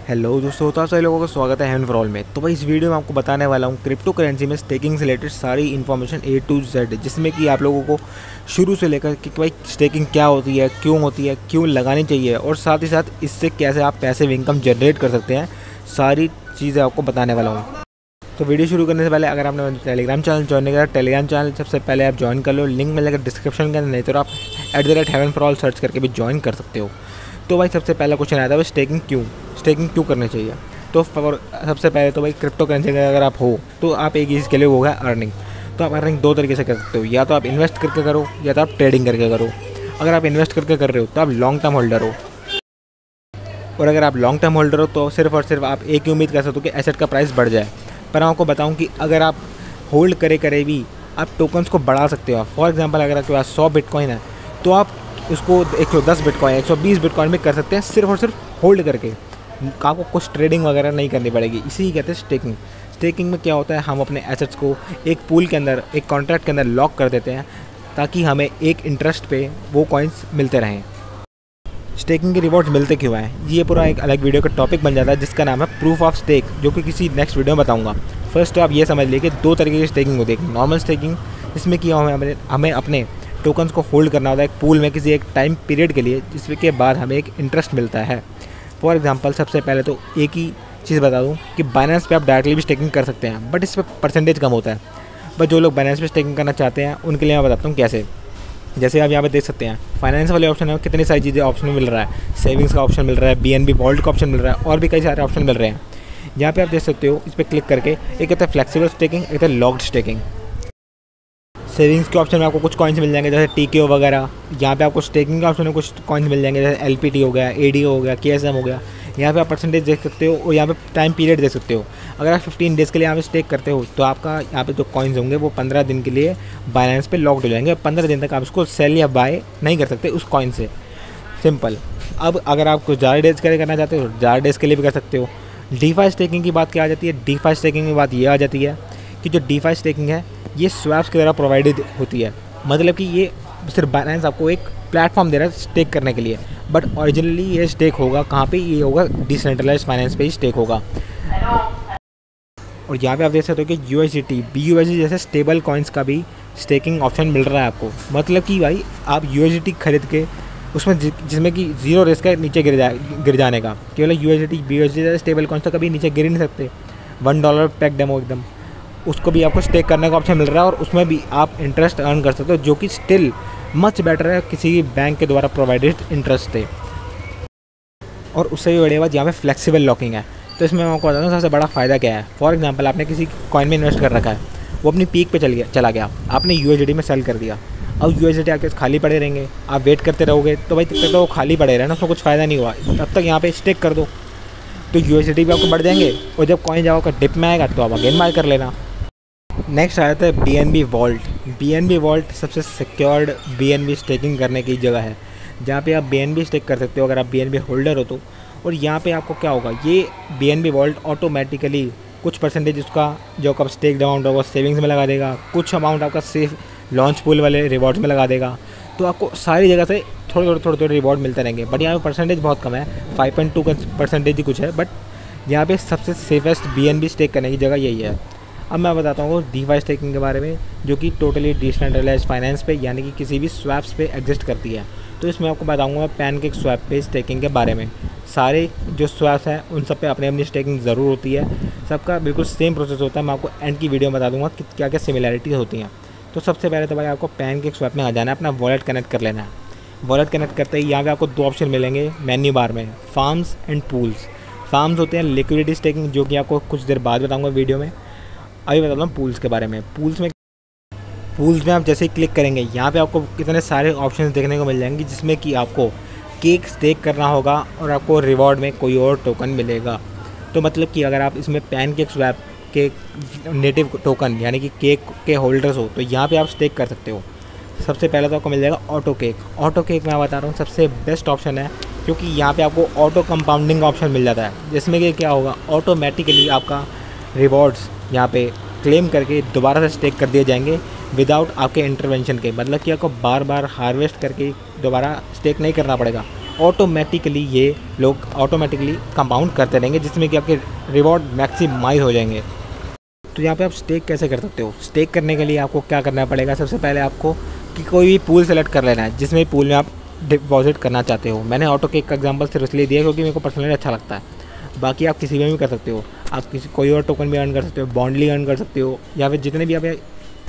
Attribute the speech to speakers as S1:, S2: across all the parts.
S1: Hello दोस्तों, तो आप सभी लोगों का स्वागत है हेवन फॉर ऑल में। तो भाई इस वीडियो में आपको बताने वाला हूँ क्रिप्टो करेंसी में स्टेकिंग से रिलेटेड सारी इन्फॉर्मेशन A to Z, जिसमें कि आप लोगों को शुरू से लेकर कि भाई स्टेकिंग क्या होती है, क्यों लगानी चाहिए और साथ ही साथ इससे कैसे आप पैसिव इनकम जनरेट कर सकते हैं, सारी चीज़ें आपको बताने वाला हूँ। तो वीडियो शुरू करने से पहले अगर आपने टेलीग्राम चैनल ज्वाइन नहीं करा, टेलीग्राम चैनल सबसे पहले आप ज्वाइन कर लो, लिंक मिलेगा डिस्क्रिप्शन के अंदर, नहीं तो आप @heaven for all सर्च करके भी ज्वाइन कर सकते हो। तो भाई सबसे पहला क्वेश्चन आया था भाई स्टेकिंग क्यों करनी चाहिए। तो सबसे पहले तो भाई क्रिप्टो करेंसी का अगर आप हो तो आप एक चीज़ के लिए होगा अर्निंग। तो आप अर्निंग दो तरीके से कर सकते हो, या तो आप इन्वेस्ट करके करो या तो आप ट्रेडिंग करके करो। अगर आप इन्वेस्ट करके कर रहे हो तो आप लॉन्ग टर्म होल्डर हो, और अगर आप लॉन्ग टर्म होल्डर हो तो सिर्फ और सिर्फ आप एक ही उम्मीद कर सकते हो कि एसेट का प्राइस बढ़ जाए। पर मैं आपको बताऊं कि अगर आप होल्ड करे भी आप टोकन्स को बढ़ा सकते हो। फॉर एग्जांपल अगर आपके पास 100 बिटकॉइन है तो आप उसको 110 बिटकॉइन 120 बिटकॉइन में कर सकते हैं, सिर्फ और सिर्फ होल्ड करके। आपको कुछ ट्रेडिंग वगैरह नहीं करनी पड़ेगी। इसी ही कहते हैं स्टेकिंग। स्टेकिंग में क्या होता है, हम अपने एसेट्स को एक पूल के अंदर, एक कॉन्ट्रैक्ट के अंदर लॉक कर देते हैं ताकि हमें एक इंटरेस्ट पे वो कॉइन्स मिलते रहें। स्टेकिंग के रिवॉर्ड्स मिलते क्यों हैं, ये पूरा एक अलग वीडियो का टॉपिक बन जाता है जिसका नाम है प्रूफ ऑफ स्टेक, जो कि किसी नेक्स्ट वीडियो में बताऊंगा। फर्स्ट तो आप ये समझ लीजिए कि दो तरीके की स्टेकिंग होती है। नॉर्मल स्टेकिंग, जिसमें कि हमें अपने टोकन्स को होल्ड करना होता है एक पूल में किसी एक टाइम पीरियड के लिए, जिसके बाद हमें एक इंटरेस्ट मिलता है। फॉर एग्जांपल सबसे पहले तो एक ही चीज़ बता दूं कि बाइनेंस पे आप डायरेक्टली भी स्टेकिंग कर सकते हैं, बट इस पर परसेंटेज कम होता है। बट जो लोग बाइनेंस पे स्टेकिंग करना चाहते हैं उनके लिए मैं बताता हूँ कैसे। जैसे आप यहाँ पे देख सकते हैं फाइनेंस वाले ऑप्शन है, कितनी सारी चीज़ें ऑप्शन मिल रहा है। सेविंग्स का ऑप्शन मिल रहा है, BNB वॉल्ट का ऑप्शन मिल रहा है, और भी कई सारे ऑप्शन मिल रहे हैं। यहाँ पे आप देख सकते हो, इस पर क्लिक करके एक कहता है फ्लेक्सिबल स्टेकिंग, एक कहता है लॉक्ड स्टेकिंग। सेविंग्स के ऑप्शन में आपको कुछ कॉइन्स मिल जाएंगे जैसे TKO वगैरह। यहाँ पे आपको स्टेकिंग के ऑप्शन में कुछ कॉइन्स मिल जाएंगे जैसे LPT हो गया, ADO हो गया, KSM हो गया। यहाँ पे आप परसेंटेज देख सकते हो और यहाँ पे टाइम पीरियड देख सकते हो। अगर आप 15 डेज़ के लिए यहाँ पे स्टेक करते हो तो आपका यहाँ पे जो कॉइन्स होंगे वो 15 दिन के लिए बाइनेंस पे लॉक्ड हो जाएंगे। 15 दिन तक आप इसको सेल या बाय नहीं कर सकते उस कॉइन से। सिंपल। अब अगर आप कुछ ज़्यादा डेज़ के लिए करना चाहते हो, ज़्यादा डेज़ के लिए भी कर सकते हो। DeFi स्टेकिंग की बात क्या आ जाती है, DeFi स्टेकिंग की बात ये आ जाती है कि जो DeFi स्टेकिंग है ये स्वैप्स की तरह प्रोवाइडेड होती है। मतलब कि ये सिर्फ बाइनेंस आपको एक प्लेटफॉर्म दे रहा है स्टेक करने के लिए, बट ओरिजिनली ये स्टेक होगा कहाँ पे, ये होगा डिसेंट्रलाइज्ड फाइनेंस पे ही स्टेक होगा। और यहाँ पे आप देख सकते हो कि USDT, BUSD जैसे स्टेबल कॉइन्स का भी स्टेकिंग ऑप्शन मिल रहा है आपको। मतलब कि भाई आप USDT खरीद के उसमें जिसमें कि ज़ीरो रिस्क है नीचे गिर जाने का, केवल USDT BUSD जैसे स्टेबल कॉइन्स तो कभी नीचे गिर ही नहीं सकते। $1 पैक डेमो एकदम, उसको भी आपको स्टेक करने का ऑप्शन मिल रहा है और उसमें भी आप इंटरेस्ट अर्न कर सकते हो, जो कि स्टिल मच बेटर है किसी बैंक के द्वारा प्रोवाइडेड इंटरेस्ट से। और उससे भी बढ़िया बात यहाँ पे फ्लेक्सिबल लॉकिंग है। तो इसमें मैं आपको बताता हूँ सबसे बड़ा फ़ायदा क्या है। फॉर एग्जांपल आपने किसी कॉइन में इन्वेस्ट कर रखा है, वो अपनी पीक पे चला गया, आपने USDT में सेल कर दिया। अब USDT आपके खाली पड़े रहेंगे, आप वेट करते रहोगे तो भाई तब तक तो वो खाली पड़े रहे ना, उसमें कुछ फ़ायदा नहीं हुआ। तब तक यहाँ पे स्टेक कर दो तो USDT भी आपको बढ़ जाएंगे, और जब कॉइन जब आपका डिप में आएगा तो आप अगेन बाय कर लेना। नेक्स्ट आ जाता है BNB वॉल्ट। BNB वॉल्ट सबसे सिक्योर्ड BNB स्टेकिंग करने की जगह है, जहाँ पे आप BNB स्टेक कर सकते हो अगर आप BNB होल्डर हो तो। और यहाँ पे आपको क्या होगा, ये BNB वॉल्ट ऑटोमेटिकली कुछ परसेंटेज उसका जो आपका स्टेक अमाउंट होगा सेविंग्स में लगा देगा, कुछ अमाउंट आपका सेफ लॉन्च पूल वाले रिवॉर्ड्स में लगा देगा। तो आपको सारी जगह से थोड़े रिवॉर्ड मिलते रहेंगे। बट यहाँ पे परसेंटेज बहुत कम है, 5.2% ही कुछ है। बट यहाँ पे सबसे सेफेस्ट BNB स्टेक करने की जगह यही है। अब मैं बताता हूँ DeFi स्टेकिंग के बारे में, जो कि टोटली डिसेंट्रलाइज्ड फाइनेंस पे यानी कि किसी भी स्वैप्स पे एग्जिस्ट करती है। तो इसमें आपको बताऊँगा पैनकेक स्वैप पे स्टेकिंग के बारे में। सारे जो स्वैप्स हैं उन सब पे अपनी अपनी स्टेकिंग ज़रूर होती है, सबका बिल्कुल सेम प्रोसेस होता है। मैं आपको एंड की वीडियो में बता दूँगा कि क्या क्या सिमिलैरिटीज़ होती हैं। तो सबसे पहले तो भाई आपको पैनकेक स्वैप में आ जाना है, अपना वॉलेट कनेक्ट कर लेना है। वॉलेट कनेक्ट करते ही यहाँ पर आपको दो ऑप्शन मिलेंगे मेन्यू बार में, फार्म्स एंड पूल्स। फार्म्स होते हैं लिक्विडिटी स्टेकिंग, जो कि आपको कुछ देर बाद बताऊँगा वीडियो में। अभी बताता हूँ पूल्स के बारे में। पूल्स में आप जैसे ही क्लिक करेंगे यहाँ पे आपको कितने सारे ऑप्शंस देखने को मिल जाएंगे, जिसमें कि आपको केक स्टेक करना होगा और आपको रिवॉर्ड में कोई और टोकन मिलेगा। तो मतलब कि अगर आप इसमें पैनकेक स्वैप के नेटिव टोकन यानी कि केक के होल्डर्स हो तो यहाँ पे आप स्टेक कर सकते हो। सबसे पहले तो आपको मिल जाएगा ऑटो केक मैं बता रहा हूँ सबसे बेस्ट ऑप्शन है, क्योंकि यहाँ पे आपको ऑटो कंपाउंडिंग ऑप्शन मिल जाता है, जिसमें कि क्या होगा, ऑटोमेटिकली आपका रिवॉर्ड्स यहाँ पे क्लेम करके दोबारा से स्टेक कर दिए जाएंगे विदाउट आपके इंटरवेंशन के। मतलब कि आपको बार बार हार्वेस्ट करके दोबारा स्टेक नहीं करना पड़ेगा, ऑटोमेटिकली ये लोग ऑटोमेटिकली कंपाउंड करते रहेंगे, जिसमें कि आपके रिवॉर्ड मैक्सिमाइज हो जाएंगे। तो यहाँ पे आप स्टेक कैसे कर सकते हो? स्टेक करने के लिए आपको क्या करना पड़ेगा? सबसे पहले आपको कि कोई भी पूल सेलेक्ट कर लेना है जिसमें पूल में आप डिपॉजिट करना चाहते हो। मैंने ऑटो केक का एग्जांपल सिर्फ इसलिए दिया क्योंकि मेरे को पर्सनली अच्छा लगता है। बाकी आप किसी में भी कर सकते हो, आप किसी कोई और टोकन भी अर्न कर सकते हो, बॉन्डली अर्न कर सकते हो, या फिर जितने भी आप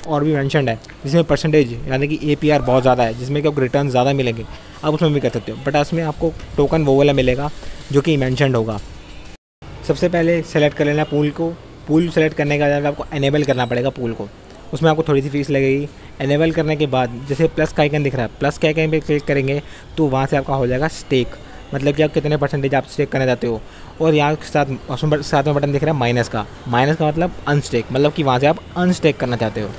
S1: और भी मैंशनड है जिसमें परसेंटेज यानी कि APR बहुत ज़्यादा है, जिसमें कि आपको रिटर्न ज़्यादा मिलेंगे, आप उसमें भी कर सकते हो। बट उसमें आपको टोकन वो वाला मिलेगा जो कि मैंशनड होगा। सबसे पहले सेलेक्ट कर लेना पूल को। पूल सेलेक्ट करने के बाद आपको एनेबल करना पड़ेगा पूल को, उसमें आपको थोड़ी सी फीस लगेगी। एनेबल करने के बाद जैसे प्लस का आइकन दिख रहा है, प्लस के आइकन पे क्लिक करेंगे तो वहाँ से आपका हो जाएगा स्टेक, मतलब कि आप कितने परसेंटेज आप स्टेक करना चाहते हो। और यहाँ साथ में बटन दिख रहा है माइनस का मतलब अनस्टेक, मतलब कि वहाँ से आप अनस्टेक करना चाहते हो।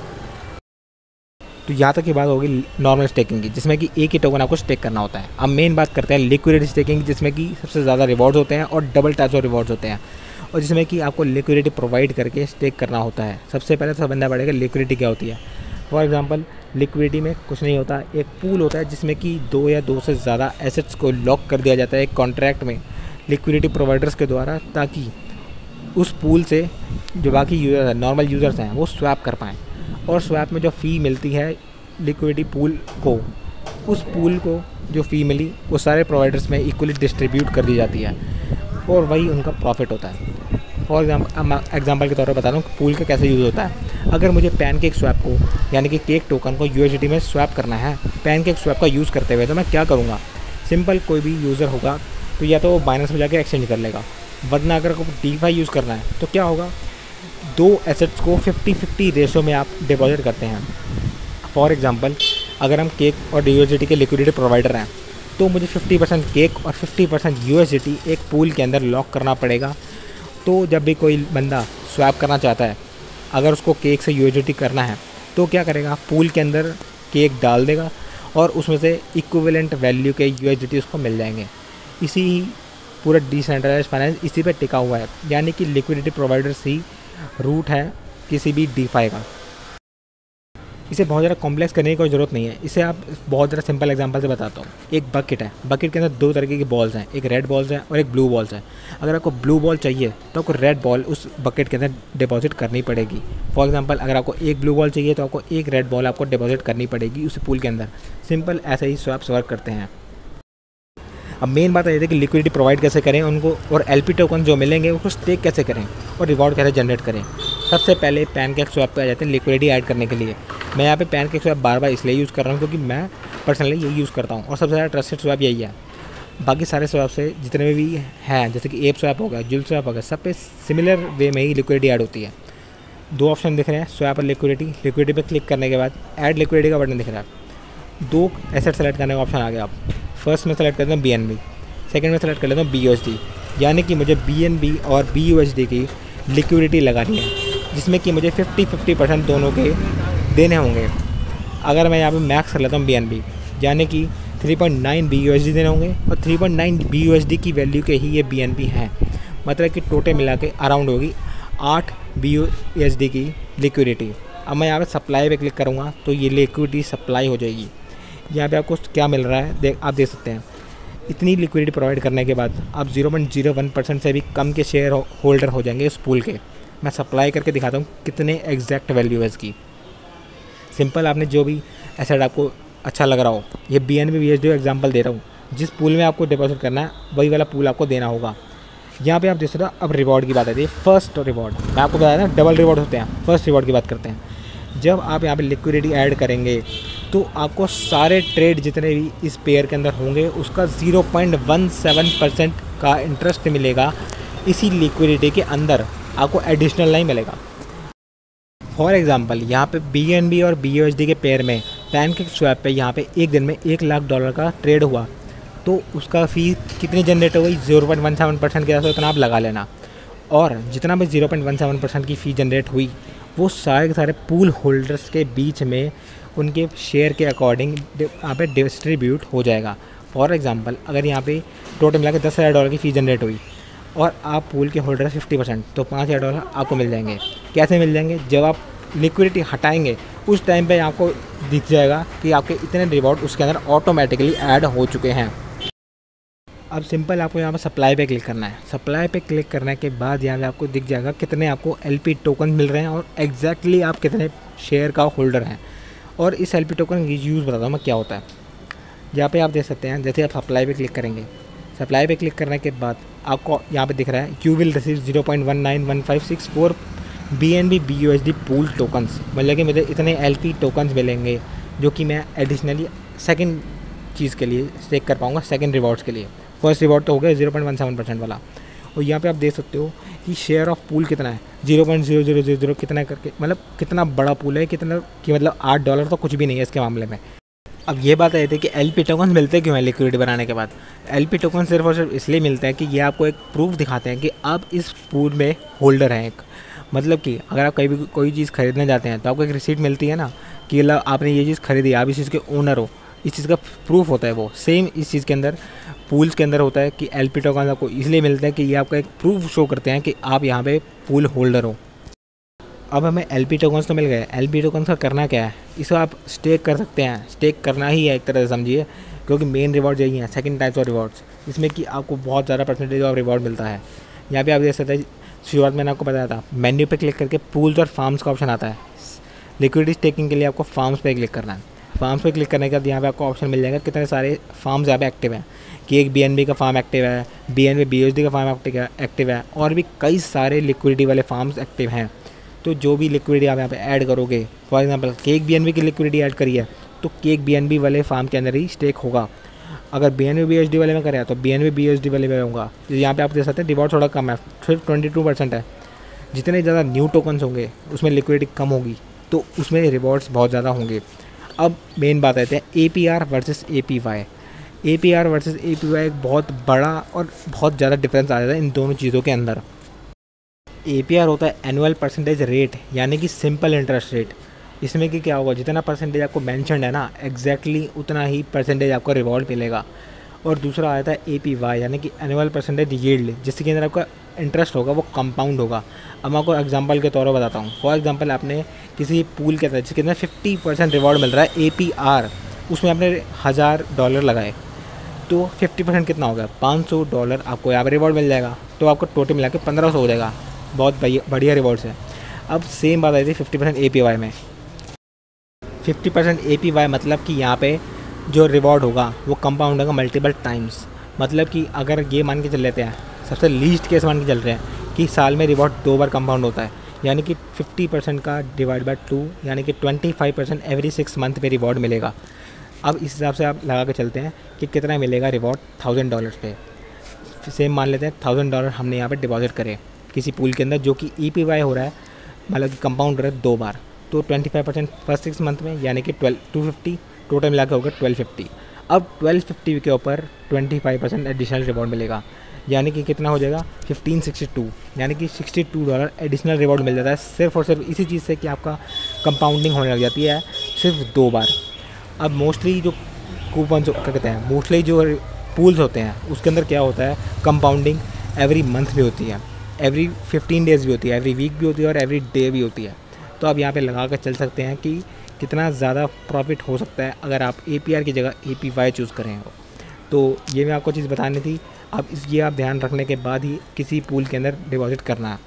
S1: तो यहाँ तक की बात होगी नॉर्मल स्टेकिंग की, जिसमें कि एक ही टोकन आपको स्टेक करना होता है। अब मेन बात करते हैं लिक्विडिटी स्टेकिंग, जिसमें कि सबसे ज़्यादा रिवॉर्ड्स होते हैं और डबल टाइप्स ऑफ रिवॉर्ड्स होते हैं, और जिसमें कि आपको लिक्विडिटी प्रोवाइड करके स्टेक करना होता है। सबसे पहले तो समझना पड़ेगा लिक्विडिटी क्या होती है। फॉर एग्जांपल लिक्विडिटी में कुछ नहीं होता, एक पूल होता है जिसमें कि 2 या 2 से ज़्यादा एसेट्स को लॉक कर दिया जाता है एक कॉन्ट्रैक्ट में लिक्विडिटी प्रोवाइडर्स के द्वारा, ताकि उस पूल से जो बाकी यूज़र हैं, नॉर्मल यूज़र्स हैं, वो स्वैप कर पाएँ। और स्वैप में जो फ़ी मिलती है लिक्विडिटी पूल को, उस पूल को जो फ़ी मिली वो सारे प्रोवाइडर्स में इक्वली डिस्ट्रीब्यूट कर दी जाती है, और वही उनका प्रॉफिट होता है। फॉर एग्जांपल के तौर पर बता रहा हूँ पूल का कैसे यूज़ होता है। अगर मुझे पैनकेक स्वैप को यानी कि केक टोकन को USDT में स्वैप करना है पैनकेक स्वैप का यूज़ करते हुए, तो मैं क्या करूँगा? सिंपल, कोई भी यूज़र होगा तो या तो वो बाइनेंस में जाकर एक्सचेंज कर लेगा, वरना अगर आपको DeFi यूज़ करना है तो क्या होगा, 2 एसेट्स को 50-50 रेशो में आप डिपॉजिट करते हैं। फॉर एग्जांपल अगर हम केक और USDT के लिक्विडिटी प्रोवाइडर हैं तो मुझे 50% केक और 50% USDT एक पूल के अंदर लॉक करना पड़ेगा। तो जब भी कोई बंदा स्वैप करना चाहता है, अगर उसको केक से USDT करना है तो क्या करेगा, पूल के अंदर केक डाल देगा और उसमें से इक्विवेलेंट वैल्यू के USDT उसको मिल जाएंगे। इसी पूरा डिसेंट्रलाइज्ड फाइनेंस इसी पे टिका हुआ है, यानी कि लिक्विडिटी प्रोवाइडर्स ही रूट है किसी भी DeFi का। इसे बहुत ज़्यादा कॉम्प्लेक्स करने की कोई ज़रूरत नहीं है। इसे आप बहुत ज़्यादा सिंपल एग्जांपल से बताता हूँ। एक बकेट है, बकेट के अंदर 2 तरीके की बॉल्स हैं, एक रेड बॉल्स है और एक ब्लू बॉल्स है। अगर आपको ब्लू बॉल चाहिए तो आपको रेड बॉल उस बकेट के अंदर डिपॉजिट करनी पड़ेगी। फॉर एग्जांपल अगर आपको एक ब्लू बॉल चाहिए तो आपको एक रेड बॉल आपको डिपॉजिट करनी पड़ेगी उस पूल के अंदर। सिंपल ऐसे ही स्वैप्स वर्क करते हैं। अब मेन बात ये है कि लिक्विडिटी प्रोवाइड कैसे करें उनको, और LP टोकन जो मिलेंगे उसको स्टेक कैसे करें और रिवॉर्ड कैसे जनरेट करें। सबसे पहले पैनकेक स्वैप पे आ जाते हैं लिक्विडिटी ऐड करने के लिए। मैं यहाँ पे पैनकेक स्वैप बार इसलिए यूज़ कर रहा हूँ क्योंकि मैं पर्सनली यही यूज़ करता हूँ और सबसे ज़्यादा ट्रस्टेड स्वैप यही है। बाकी सारे स्वैप से जितने भी हैं, जैसे कि एप स्वैप हो गया, जुल स्वैप हो गया, सब पे सिमिलर वे में ही लिक्विडिटी ऐड होती है। 2 ऑप्शन दिख रहे हैं, स्वैप और लिक्विडिटी पे क्लिक करने के बाद ऐड लिक्विडिटी का बटन दिख रहा है। 2 एसेट सेलेक्ट करने का ऑप्शन आ गया। आप फर्स्ट में सेलेक्ट करते हैं BNB, सेकंड में सेलेक्ट कर लेता हूँ BUSD, यानी कि मुझे BNB और BUSD की लिक्विडिटी लगानी है, जिसमें कि मुझे 50-50% दोनों के देने होंगे। अगर मैं यहाँ पे मैक्स कर लेता हूँ BNB, यानी कि 3.9 BUSD देने होंगे, और 3.9 BUSD की वैल्यू के ही ये BNB हैं, मतलब कि टोटल मिला के अराउंड होगी 8 BUSD की लिक्विडिटी। अब मैं यहाँ पे सप्लाई पे क्लिक करूँगा तो ये लिक्विडिटी सप्लाई हो जाएगी। यहाँ पे आपको क्या मिल रहा है आप देख सकते हैं। इतनी लिक्विडिटी प्रोवाइड करने के बाद आप 0.01% से भी कम के शेयर होल्डर हो जाएंगे उस पूल के। मैं सप्लाई करके दिखाता हूँ कितने एग्जैक्ट वैल्यू है इसकी। सिंपल, आपने जो भी एसेट आपको अच्छा लग रहा हो, ये BNB BUSD एग्जांपल दे रहा हूँ, जिस पूल में आपको डिपॉजिट करना है वही वाला पूल आपको देना होगा। यहाँ पे आप देख सकते हो। अब रिवॉर्ड की बात आती है। फर्स्ट रिवॉर्ड मैं आपको बताया था, डबल रिवॉर्ड होते हैं। फर्स्ट रिवॉर्ड की बात करते हैं। जब आप यहाँ पे लिक्विडिटी ऐड करेंगे तो आपको सारे ट्रेड जितने भी इस पेयर के अंदर होंगे उसका 0.17% का इंटरेस्ट मिलेगा। इसी लिक्विडिटी के अंदर आपको एडिशनल नहीं मिलेगा। फॉर एग्जांपल यहाँ पे BNB और BUSD के पेयर में पैनकेक स्वैप पे यहाँ पे एक दिन में $1 लाख का ट्रेड हुआ, तो उसका फ़ी कितनी जनरेट हो गई, 0.17% के आसपास, उतना आप लगा लेना। और जितना भी 0.17% की फ़ी जनरेट हुई वो सारे के सारे पूल होल्डर्स के बीच में उनके शेयर के अकॉर्डिंग यहाँ पे डिस्ट्रीब्यूट हो जाएगा। फॉर एग्जांपल अगर यहाँ पे टोटल मिला के $10,000 की फ़ी जनरेट हुई और आप पूल के होल्डर 50%, तो $5,000 आपको मिल जाएंगे। कैसे मिल जाएंगे? जब आप लिक्विडिटी हटाएंगे उस टाइम पे आपको दिख जाएगा कि आपके इतने रिवॉर्ड उसके अंदर ऑटोमेटिकली ऐड हो चुके हैं। अब सिंपल आपको यहाँ पर सप्लाई पे क्लिक करना है। सप्लाई पे क्लिक करने के बाद यहाँ पे आपको दिख जाएगा कितने आपको एलपी टोकन मिल रहे हैं और एग्जैक्टली आप कितने शेयर का होल्डर हैं। और इस एलपी टोकन यूज़ बताता हूँ मैं क्या होता है। यहाँ पे आप देख सकते हैं, जैसे आप सप्लाई पे क्लिक करेंगे, सप्लाई पे क्लिक करने के बाद आपको यहाँ पे दिख रहा है you will receive 0.191564 BNB BUSD pool tokens, मतलब कि मुझे इतने एलपी टोकन्स मिलेंगे जो कि मैं एडिशनली सेकंड चीज़ के लिए स्टेक कर पाऊँगा, सेकंड रिवॉर्ड्स के लिए। फर्स्ट रिवॉर्ड तो हो गया 0.17% वाला। और यहाँ पे आप देख सकते हो कि शेयर ऑफ पूल कितना है, 0.0000 कितना करके, मतलब कितना बड़ा पूल है, कितना कि मतलब $8 तो कुछ भी नहीं है इसके मामले में। अब ये बात आई थी कि एलपी टोकन मिलते क्यों हैं लिक्विडिटी बनाने के बाद। एलपी टोकन सिर्फ और सिर्फ इसलिए मिलते हैं कि ये आपको एक प्रूफ दिखाते हैं कि आप इस पूल में होल्डर हैं एक। मतलब कि अगर आप कहीं भी कोई चीज़ खरीदने जाते हैं तो आपको एक रिसीट मिलती है ना कि मतलब आपने ये चीज़ खरीदी, आप इस चीज़ के ओनर हो, इस चीज़ का प्रूफ होता है। वो सेम इस चीज़ के अंदर पूल्स के अंदर होता है कि एलपी टोकन आपको इसलिए मिलते हैं कि ये आपका एक प्रूफ शो करते हैं कि आप यहाँ पे पूल होल्डर हो। अब हमें एलपी टोकन्स तो मिल गए। एलपी टोकन्स का करना क्या है, इसे आप स्टेक कर सकते हैं। स्टेक करना ही है एक तरह से समझिए, क्योंकि मेन रिवॉर्ड यही है, सेकंड टाइप्स ऑफ रिवॉर्ड्स, इसमें कि आपको बहुत ज़्यादा परसेंटेज ऑफ रिवॉर्ड मिलता है। यहाँ पे आप देख सकते हैं, शुरुआत मैंने आपको बताया था, मेन्यू पे क्लिक करके पूल्स और फार्म्स का ऑप्शन आता है। लिक्विडिटी स्टेकिंग के लिए आपको फार्म्स पे क्लिक करना है। फार्म्स पे क्लिक करने के बाद यहाँ पे आपको ऑप्शन मिल जाएगा कितने सारे फार्म्स यहाँ पे एक्टिव हैं, कि एक BNB का फार्म एक्टिव है, BNB BUSD का फार्म एक्टिव है, और भी कई सारे लिक्विडिटी वाले फार्म्स एक्टिव हैं। तो जो भी लिक्विडिटी आप यहाँ पे ऐड करोगे, फॉर एग्जांपल केक BNB की लिक्विडिटी ऐड करी है तो केक BNB वाले फार्म के अंदर ही स्टेक होगा। अगर BNB BUSD वाले में करें तो BNB BUSD वाले में होगा। यहाँ पे आप देख सकते हैं रिवॉर्ड थोड़ा कम है, सिर्फ 22% है। जितने ज़्यादा न्यू टोकन्स होंगे उसमें लिक्विडिटी कम होगी, तो उसमें रिवॉर्ड्स बहुत ज़्यादा होंगे। अब मेन बात आती है APR versus APY। APR versus APY एक बहुत बड़ा और बहुत ज़्यादा डिफरेंस आ जाता है इन दोनों चीज़ों के अंदर। APR होता है एनुअल परसेंटेज रेट, यानी कि सिंपल इंटरेस्ट रेट। इसमें कि क्या होगा, जितना परसेंटेज आपको मेंशन है ना, एग्जैक्टली उतना ही परसेंटेज आपको रिवॉर्ड मिलेगा। और दूसरा आता है APY, यानी कि एनुअल परसेंटेज यील्ड, जिसके अंदर आपका इंटरेस्ट होगा वो कंपाउंड होगा। अब मैं आपको एग्जांपल के तौर पर बताता हूँ। फॉर एग्जांपल आपने किसी पूल के अंदर जिसके अंदर 50% रिवॉर्ड मिल रहा है APR, उसमें आपने $1000 लगाए, तो 50% कितना हो गया, $500 आपको यहाँ पर रिवॉर्ड मिल जाएगा। तो आपको टोटल मिला के 1500 हो जाएगा। बहुत बढ़िया रिवॉर्ड्स है। अब सेम बात आई थी 50% APY में। 50% APY मतलब कि यहाँ पे जो रिवॉर्ड होगा वो कंपाउंड होगा मल्टीपल टाइम्स। मतलब कि अगर ये मान के चल लेते हैं, सबसे लीस्ट केस मान के चल रहे हैं कि साल में रिवॉर्ड 2 बार कंपाउंड होता है, यानी कि 50% का डिवाइड बाय 2, यानी कि 25% एवरी 6 मंथ में रिवॉर्ड मिलेगा। अब इस हिसाब से आप लगा के चलते हैं कि कितना मिलेगा रिवॉर्ड $1000 पे। सेम मान लेते हैं $1000 हमने यहाँ पे डिपॉजिट करे किसी पूल के अंदर, जो कि APY हो रहा है, मतलब कि कंपाउंड हो रहा है 2 बार। तो 25% फर्स्ट 6 मंथ में, यानी कि 250, टोटल मिला के होगा 1250। अब 1250 के ऊपर 25% एडिशनल रिवॉर्ड मिलेगा, यानी कि कितना हो जाएगा 1562, यानी कि $62 एडिशनल रिवॉर्ड मिल जाता है सिर्फ और सिर्फ इसी चीज़ से कि आपका कंपाउंडिंग होने लग जाती है सिर्फ 2 बार। अब मोस्टली जो कूपन क्या कहते हैं, मोस्टली जो पूल्स होते हैं उसके अंदर क्या होता है, कंपाउंडिंग एवरी मंथ भी होती है, एवरी 15 डेज़ भी होती है, एवरी वीक भी होती है और एवरी डे भी होती है। तो आप यहाँ पे लगा कर चल सकते हैं कि कितना ज़्यादा प्रॉफिट हो सकता है अगर आप APR की जगह APY चूज़ करें हो। तो ये मैं आपको चीज़ बतानी थी। अब ये आप ध्यान रखने के बाद ही किसी पूल के अंदर डिपॉजिट करना है,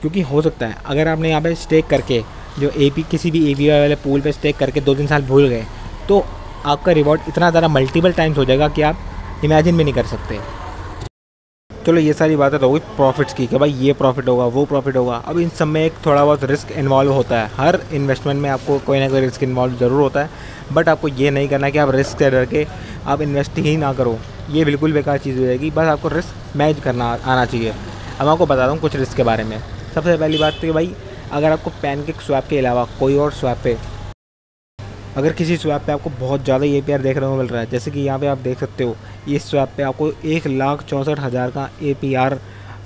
S1: क्योंकि हो सकता है अगर आपने यहाँ पे स्टेक करके जो किसी भी APY वाले पूल पे स्टेक करके 2-3 साल भूल गए, तो आपका रिवॉर्ड इतना ज़्यादा मल्टीपल टाइम्स हो जाएगा कि आप इमेजिन भी नहीं कर सकते। चलो ये सारी बातें तो होगी प्रॉफिट्स की, कि भाई ये प्रॉफिट होगा वो प्रॉफिट होगा। अब इन सब में एक थोड़ा बहुत रिस्क इन्वॉल्व होता है। हर इन्वेस्टमेंट में आपको कोई ना कोई रिस्क इन्वॉल्व ज़रूर होता है, बट आपको ये नहीं करना कि आप रिस्क से डर के आप इन्वेस्ट ही ना करो, ये बिल्कुल बेकार चीज़ हो जाएगी। बस आपको रिस्क मैनेज करना आना चाहिए। अब आपको बताता हूँ कुछ रिस्क के बारे में। सबसे पहली बात तो कि भाई अगर आपको पैनकेक स्वैप के अलावा कोई और स्वैप पे, अगर किसी स्वैप पे आपको बहुत ज़्यादा APR देखने को मिल रहा है, जैसे कि यहाँ पे आप देख सकते हो इस स्वैप पे आपको 1,64,000 का APR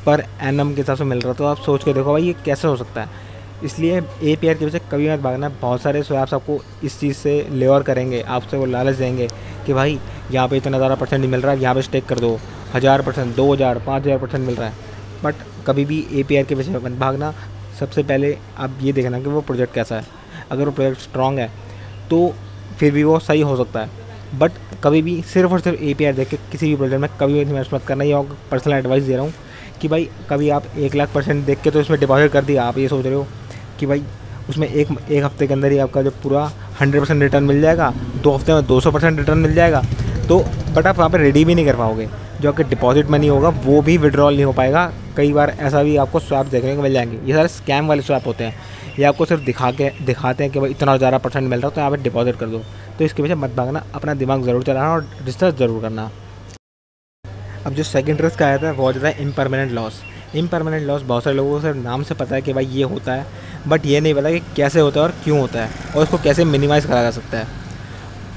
S1: पर एनम के हिसाब से मिल रहा है, तो आप सोच के देखो भाई ये कैसे हो सकता है। इसलिए APR के पीछे कभी मत भागना। बहुत सारे स्वैप्स आपको इस चीज़ से लेवर करेंगे, आपसे वो लालच देंगे कि भाई यहाँ पे इतना ज़्यादा परसेंट मिल रहा है, यहाँ पे स्टेक कर दो, 1000%, 2000, 5000% मिल रहा है। बट कभी भी APR के पीछे मत भागना। सबसे पहले आप ये देखना कि वो प्रोजेक्ट कैसा है। अगर वो प्रोजेक्ट स्ट्रॉन्ग है तो फिर भी वो सही हो सकता है, बट कभी भी सिर्फ और सिर्फ APR देख के किसी भी प्रोजेक्ट में कभी भी इन्वेस्ट मत करना। ये आपको पर्सनल एडवाइस दे रहा हूँ कि भाई कभी आप 1,00,000% देख के तो इसमें डिपॉजिट कर दिया, आप ये सोच रहे हो कि भाई उसमें एक हफ्ते के अंदर ही आपका जो पूरा 100% रिटर्न मिल जाएगा, 2 हफ्ते में 200% रिटर्न मिल जाएगा, तो बट आप वहाँ पे रेडी भी नहीं कर पाओगे। जो आपके डिपॉजिट मनी होगा वो भी विड्रॉल नहीं हो पाएगा। कई बार ऐसा भी आपको स्वैप देखने को मिल जाएंगे। ये सारे स्कैम वाले स्वैप होते हैं। ये आपको सिर्फ दिखाते हैं कि भाई इतना ज़्यादा % मिल रहा है तो यहाँ पे डिपॉजिट कर दो। तो इसके पीछे मत भागना, अपना दिमाग ज़रूर चलाना और रिसर्च ज़रूर करना। अब जो सेकंड रिस्क आया था वो जाता है इम्परमानेंट लॉस। इम्परमानेंट लॉस बहुत सारे लोगों को सिर्फ नाम से पता है कि भाई ये होता है, बट ये नहीं पता कि कैसे होता है और क्यों होता है और उसको कैसे मिनिमाइज़ करा जा सकता है।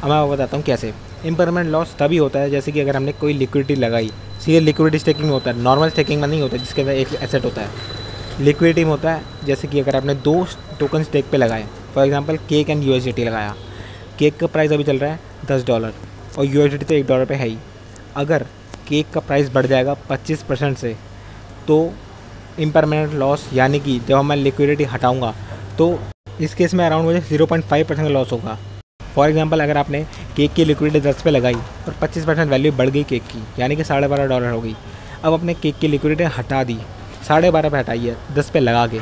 S1: अब मैं आपको बताता हूँ कैसे। इम्परमानेंट लॉस तभी होता है जैसे कि अगर हमने कोई लिक्विडिटी लगाई, सीधे लिक्विडिटी स्टेकिंग में होता है, नॉर्मल स्टेकिंग में नहीं होता जिसके अंदर एक एसेट होता है। लिक्विडिटी में होता है जैसे कि अगर आपने 2 टोकन स्टेक पे लगाए, for example cake and USDT लगाया। केक का प्राइस अभी चल रहा है $10 और USDT तो $1 पे है ही। अगर केक का प्राइस बढ़ जाएगा 25% से तो इम्परमानेंट लॉस, यानी कि जब मैं लिक्विडिटी हटाऊँगा तो इस केस में अराउंड मुझे 0.5% का लॉस होगा। फॉर एग्जांपल अगर आपने केक की लिक्विडिटी 10 पे लगाई और 25% वैल्यू बढ़ गई केक की, यानी कि $12.5 हो गई। अब अपने केक की लिक्विडिटी हटा दी, 12.5 पे हटाई है 10 पे लगा के,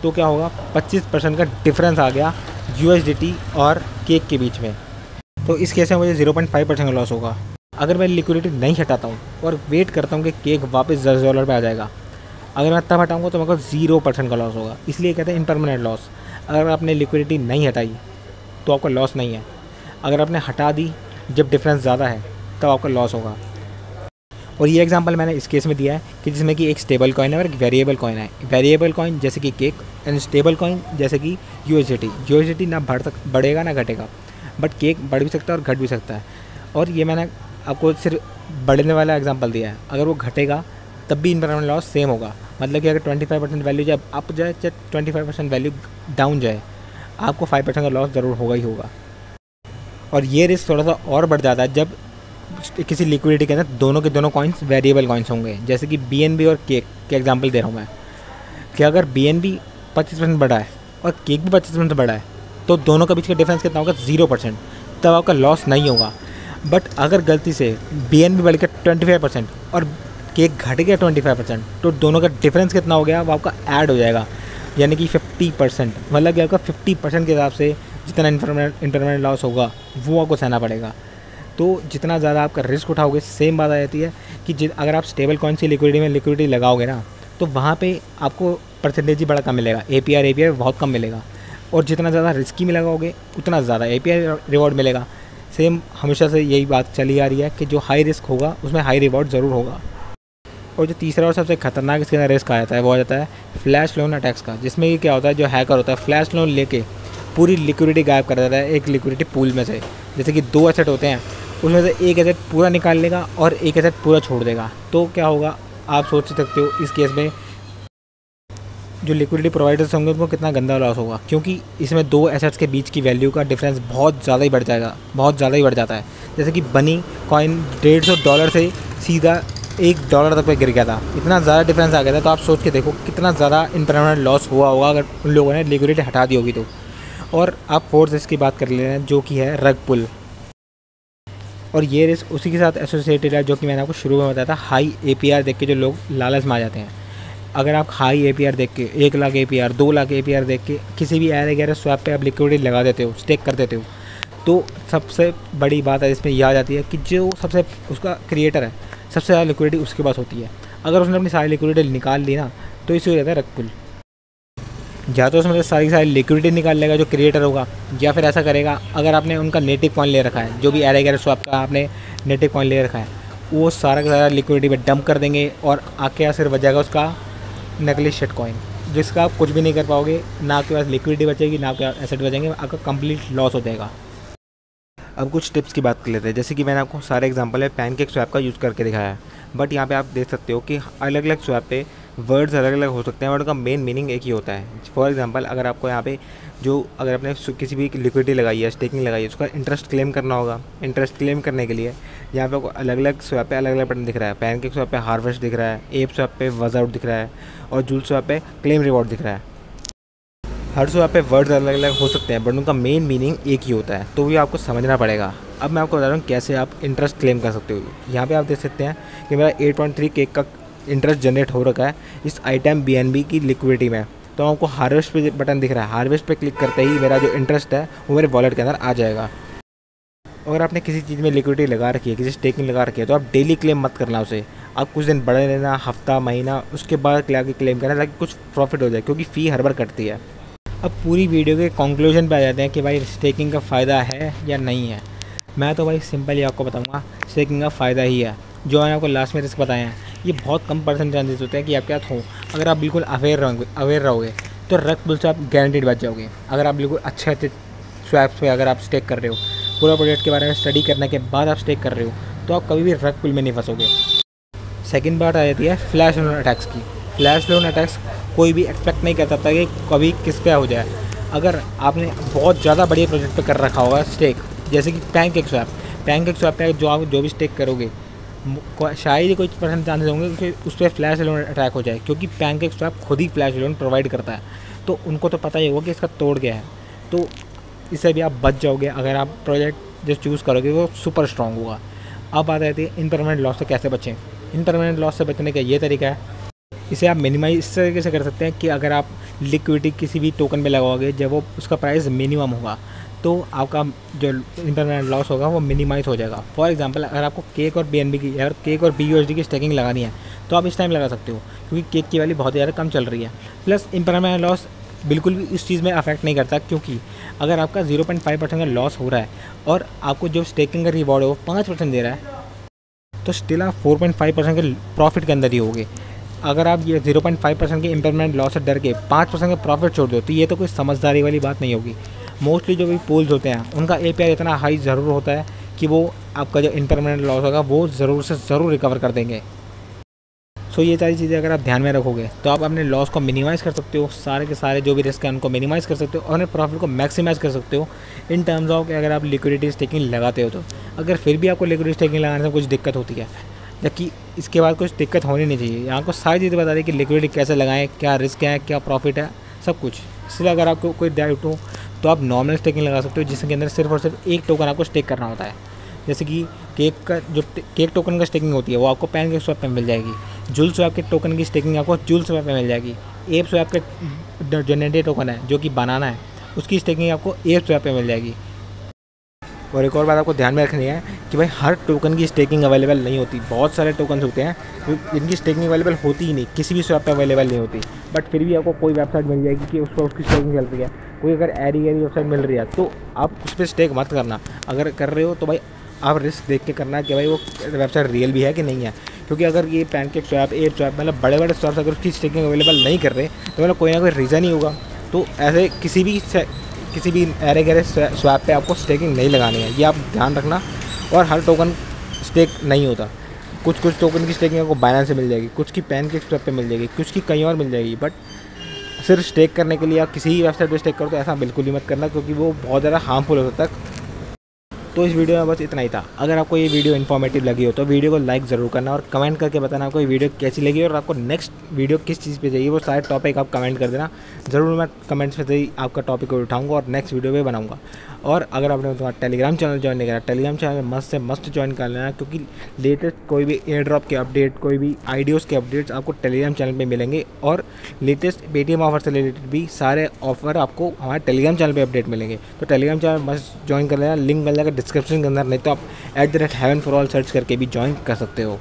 S1: तो क्या होगा 25% का डिफरेंस आ गया USDT और केक के बीच में। तो इस केस में मुझे 0.5% का लॉस होगा। अगर मैं लिक्विडिटी नहीं हटाता हूँ और वेट करता हूँ कि केक वापस $10 पे आ जाएगा, अगर मैं तब हटाऊँगा तो मेरे को 0% का लॉस होगा। इसलिए कहते हैं इम्परमानेंट लॉस। अगर आपने लिक्विडिटी नहीं हटाई तो आपका लॉस नहीं है। अगर आपने हटा दी जब डिफरेंस ज़्यादा है तब आपका लॉस होगा। और ये एग्जांपल मैंने इस केस में दिया है कि जिसमें कि एक स्टेबल कॉइन है और एक वेरिएबल कॉइन है। वेरिएबल कॉइन जैसे कि केक एंड स्टेबल कॉइन जैसे कि USDT ना बढ़ेगा ना घटेगा, बट केक बढ़ भी सकता है और घट भी सकता है। और ये मैंने आपको सिर्फ बढ़ने वाला एग्जांपल दिया है। अगर वो घटेगा तब भी इम्परमानेंट लॉस सेम होगा। मतलब कि अगर 25% वैल्यू जब अप जाए चाहे 25% वैल्यू डाउन जाए, आपको 5% का लॉस ज़रूर होगा ही होगा। और ये रिस्क थोड़ा सा और बढ़ जाता है जब किसी लिक्विडिटी के अंदर दोनों के दोनों कॉइन्स वेरिएबल कॉइन्स होंगे। जैसे कि BNB और केक के एग्जांपल दे रहा हूँ मैं, कि अगर BNB 25% बढ़ा है और केक भी 25% बढ़ा है तो दोनों के बीच का डिफरेंस कितना होगा 0%, तब आपका लॉस नहीं होगा। बट अगर गलती से BNB बढ़ के 25% और केक घट गया 25%, तो दोनों का डिफरेंस कितना हो गया वो आपका ऐड हो जाएगा, यानी कि 50%। मतलब कि आपका 50% के हिसाब से जितना इम्परमानेंट लॉस होगा वो आपको सहना पड़ेगा। तो जितना ज़्यादा आपका रिस्क उठाओगे, सेम बात आ जाती है कि अगर आप स्टेबल कॉइन की लिक्विडिटी लगाओगे ना, तो वहाँ पे आपको परसेंटेज ही बड़ा कम मिलेगा, APR बहुत कम मिलेगा। और जितना ज़्यादा रिस्की में लगाओगे उतना ज़्यादा APR रिवॉर्ड मिलेगा। सेम हमेशा से यही बात चली आ रही है कि जो हाई रिस्क होगा उसमें हाई रिवॉर्ड ज़रूर होगा। और जो तीसरा और सबसे खतरनाक इसके अंदर रिस्क आ जाता है वो आ जाता है फ्लैश लोन अटैक्स का, जिसमें ये क्या होता है, जो हैकर होता है फ्लैश लोन लेके पूरी लिक्विडिटी गायब कर देता है एक लिक्विडिटी पूल में से। जैसे कि 2 एसेट होते हैं, उसमें से एक एसेट पूरा निकाल लेगा और एक एसेट पूरा छोड़ देगा। तो क्या होगा आप सोच सकते हो इस केस में जो लिक्विडिटी प्रोवाइडर्स होंगे उनको कितना गंदा लॉस होगा, क्योंकि इसमें 2 एसेट्स के बीच की वैल्यू का डिफरेंस बहुत ज़्यादा ही बढ़ जाएगा, बहुत ज़्यादा ही बढ़ जाता है। जैसे कि बनी कॉइन $150 से सीधा $1 तक पे गिर गया था, इतना ज़्यादा डिफरेंस आ गया था। तो आप सोच के देखो कितना ज़्यादा इम्परमानेंट लॉस हुआ होगा अगर उन लोगों ने लिक्विडिटी हटा दी होगी तो। और आप फोर्थ रिस्क की बात कर ले रहे हैं जो कि है रग पुल, और ये रिस्क उसी के साथ एसोसिएटेड है जो कि मैंने आपको शुरू में बताया था, हाई APR देख के जो लोग लालच में आ जाते हैं। अगर आप हाई APR देख के 1 लाख APR 2 लाख APR देख के किसी भी वगैरह स्वैप पे आप लिक्विडिटी लगा देते हो, स्टेक कर देते हो, तो सबसे बड़ी बात है इसमें यह आ जाती है कि जो सबसे उसका क्रिएटर है सबसे ज़्यादा लिक्विडिटी उसके पास होती है। अगर उसने अपनी सारी लिक्विडिटी निकाल ली ना तो इसे हो जाता है रग पुल। या तो उसमें सारी लिक्विडिटी निकाल लेगा जो क्रिएटर होगा, या फिर ऐसा करेगा अगर आपने उनका नेटिव कॉइन ले रखा है, जो भी एरेगर स्वैप का आपने नेटिव कॉइन ले रखा है, वो सारा का सारा लिक्विडिटी में डंप कर देंगे और आके सिर्फ बचेगा उसका नकली शिट कॉइन, जिसका आप कुछ भी नहीं कर पाओगे। ना आपके पास लिक्विडिटी बचेगी ना आपके एसेट बचेंगे, आपका कंप्लीट लॉस हो जाएगा। अब कुछ टिप्स की बात कर लेते हैं। जैसे कि मैंने आपको सारे एग्जांपल है पैनकेक स्वैप का यूज़ करके दिखाया है, बट यहाँ पे आप देख सकते हो कि अलग अलग स्वैप पे वर्ड्स अलग अलग हो सकते हैं और उनका मेन मीनिंग एक ही होता है। फॉर एग्जांपल अगर आपको यहाँ पे अगर आपने किसी भी लिक्विडिटी लगाई है, स्टेकिंग लगाई है, उसका इंटरेस्ट क्लेम करना होगा। इंटरेस्ट क्लेम करने के लिए यहाँ पे आपको अलग अलग स्वैप पे अलग अलग बटन दिख रहा है। पैनकेक स्वैप पे हार्वेस्ट दिख रहा है, एप स्वैप पे वज आउट दिख रहा है और जूल स्वैप पे क्लेम रिवॉर्ड दिख रहा है। हर स्वैप पे वर्ड्स अलग अलग हो सकते हैं बट उनका मेन मीनिंग एक ही होता है, तो ये आपको समझना पड़ेगा। अब मैं आपको बता रहा हूँ कैसे आप इंटरेस्ट क्लेम कर सकते हो। यहाँ पे आप देख सकते हैं कि मेरा 8.3 केक का इंटरेस्ट जनरेट हो रखा है इस आइटम BNB की लिक्विडिटी में। तो आपको हार्वेस्ट पे बटन दिख रहा है, हार्वेस्ट पे क्लिक करते ही मेरा जो इंटरेस्ट है वो मेरे वॉलेट के अंदर आ जाएगा। अगर आपने किसी चीज़ में लिक्विडिटी लगा रखी है, किसी स्टेकिंग लगा रखी है, तो आप डेली क्लेम मत करना उसे। आप कुछ दिन बढ़े लेना, हफ्ता महीना, उसके बाद आके क्लेम करना ताकि कुछ प्रॉफिट हो जाए, क्योंकि फ़ी हर बार कटती है। अब पूरी वीडियो के कंक्लूजन पे आ जाते हैं कि भाई स्टेकिंग का फ़ायदा है या नहीं है। मैं तो भाई सिंपली आपको बताऊंगा स्टेकिंग का फ़ायदा ही है। जो मैंने आपको लास्ट में रिस्क बताए हैं, ये बहुत कम % चांसेस होते हैं कि आपके साथ हो। अगर आप बिल्कुल अवेयर रहोगे तो रख बुल से आप गारंटीड बच जाओगे। अगर आप बिल्कुल अच्छे स्वैप्स पे अगर आप स्टेक कर रहे हो, पूरा प्रोजेक्ट के बारे में स्टडी करने के बाद आप स्टेक कर रहे हो, तो आप कभी भी रग पुल में नहीं फंसोगे। सेकंड बात आ जाती है फ्लैश लोन अटैक्स की। फ्लैश लोन अटैक्स कोई भी एक्सपेक्ट नहीं कर सकता कि कभी किस पे हो जाए। अगर आपने बहुत ज़्यादा बड़े प्रोजेक्ट पे कर रखा होगा स्टेक, जैसे कि पैनकेक स्वैप पे जो भी स्टेक करोगे, शायद ही कोई % चांसेस होंगे कि उस पर फ्लैश लोन अटैक हो जाए, क्योंकि पैनकेक स्वैप खुद ही फ्लैश लोन प्रोवाइड करता है। तो उनको तो पता ही होगा कि इसका तोड़ क्या है, तो इससे भी आप बच जाओगे अगर आप प्रोजेक्ट जो चूज़ करोगे वो सुपर स्ट्रॉन्ग होगा। अब बात आती है इम्परमानेंट लॉस से कैसे बचें। इम्परमानेंट लॉस से बचने का ये तरीका है, इसे आप मिनिमाइज इस तरीके से कर सकते हैं कि अगर आप लिक्विडिटी किसी भी टोकन पे लगाओगे, जब वो उसका प्राइस मिनिमम होगा, तो आपका जो इम्परमानेंट लॉस होगा वो मिनिमाइज हो जाएगा। फॉर एग्जांपल, अगर आपको केक और BNB की या केक और BUSD की स्टेकिंग लगानी है, तो आप इस टाइम लगा सकते हो, क्योंकि केक की वैल्यू बहुत ज़्यादा कम चल रही है। प्लस इम्परमानेंट लॉस बिल्कुल भी इस चीज़ में अफेक्ट नहीं करता, क्योंकि अगर आपका 0.5% का लॉस हो रहा है और आपको जो स्टेकिंग का रिवॉर्ड है वो 5% दे रहा है, तो स्टिल आप 4.5% के प्रॉफिट के अंदर ही होगे। अगर आप ये 0.5% के इम्परमानेंट लॉस से डर के 5% का प्रॉफिट छोड़ दो, तो ये तो कोई समझदारी वाली बात नहीं होगी। मोस्टली जो भी पूल्स होते हैं उनका APR इतना हाई ज़रूर होता है कि वो आपका जो इम्परमानेंट लॉस होगा वो ज़रूर से ज़रूर रिकवर कर देंगे। सो ये सारी चीज़ें अगर आप ध्यान में रखोगे तो आप अपने लॉस को मिनिमाइज़ कर सकते हो, सारे के सारे जो भी रिस्क हैं उनको मिनिमाइज़ कर सकते हो और अपने प्रॉफिट को मैक्सिमाइज़ कर सकते हो इन टर्म्स ऑफ कि अगर आप लिक्विडिटी स्टेकिंग लगाते हो तो। अगर फिर भी आपको लिक्विडिटी स्टेकिंग लगाने से कुछ दिक्कत होती है, जबकि इसके बाद कुछ दिक्कत होनी नहीं चाहिए, यहाँ को सारी चीज़ें बता दें कि लिक्विडिटी कैसे लगाएं, क्या रिस्क है, क्या प्रॉफिट है, सब कुछ। इसलिए अगर आपको कोई डाउट हो तो आप नॉर्मल स्टेकिंग लगा सकते हो, जिसके अंदर सिर्फ और सिर्फ एक टोकन आपको स्टेक करना होता है। जैसे कि केक टोकन का स्टेकिंग होती है वो आपको पैनकेक स्वैप पे मिल जाएगी। जूल स्वैप के टोकन की स्टेकिंग आपको जूल स्वैप पे मिल जाएगी। एप स्वैप के जनरेटेड टोकन है जो कि बनाना है, उसकी स्टेकिंग आपको एप स्वैप पे मिल जाएगी। और एक और बात आपको ध्यान में रखनी है कि भाई हर टोकन की स्टेकिंग अवेलेबल नहीं होती। बहुत सारे टोकन होते हैं जिनकी स्टेकिंग अवेलेबल होती ही नहीं, किसी भी स्वैप पे अवेलेबल नहीं होती, बट फिर भी आपको कोई वेबसाइट मिल जाएगी कि उस पर उसकी स्टेकिंग चल रही है। कोई अगर ऐरी वेबसाइट मिल रही है तो आप उस पर स्टेक मत करना। अगर कर रहे हो तो भाई आप रिस्क देख के करना कि भाई वो वेबसाइट रियल भी है कि नहीं है, क्योंकि अगर ये पैनकेक स्वैप, एप स्वैप, मतलब बड़े बड़े स्वैप्स अगर उसकी स्टेकिंग अवेलेबल नहीं कर रहे तो मतलब कोई ना कोई रीज़न ही होगा। तो ऐसे किसी भी ऐरे गहरे स्वैप पे आपको स्टेकिंग नहीं लगानी है, ये आप ध्यान रखना। और हर टोकन स्टेक नहीं होता, कुछ टोकन की स्टेकिंग आपको बाइनेंस से मिल जाएगी, कुछ की पैनकेक स्वैप पे मिल जाएगी, कुछ की कहीं और मिल जाएगी। बट सिर्फ स्टेक करने के लिए आप किसी भी वेबसाइट पे स्टेक करो तो ऐसा बिल्कुल ही मत करना, क्योंकि वो बहुत ज़्यादा हार्मफुल हो सकता है। तो इस वीडियो में बस इतना ही था। अगर आपको ये वीडियो इन्फॉर्मेटिव लगी हो तो वीडियो को लाइक ज़रूर करना और कमेंट करके बताना आपको ये वीडियो कैसी लगी और आपको नेक्स्ट वीडियो किस चीज़ पे चाहिए, वो सारे टॉपिक आप कमेंट कर देना। ज़रूर मैं कमेंट्स में से ही आपका टॉपिक को उठाऊंगा और नेक्स्ट वीडियो पे बनाऊंगा। और अगर आपने तुम्हारा टेलीग्राम चैनल ज्वाइन नहीं करा, टेलीग्राम चैनल मस्त से मस्त ज्वाइन कर लेना, क्योंकि लेटेस्ट कोई भी एयर ड्रॉप के अपडेट, कोई भी आइडियोज़ के अपडेट्स आपको टेलीग्राम चैनल पे मिलेंगे। और लेटेस्ट पेटीएम ऑफर से रिलेटेड भी सारे ऑफर आपको हमारे टेलीग्राम चैनल पे अपडेट मिलेंगे। तो टेलीग्राम चैनल मस्त ज्वाइन कर लेना, लिंक मिल जाएगा डिस्क्रिप्शन के अंदर, नहीं तो आप @heaven4all सर्च करके भी ज्वाइन कर सकते हो।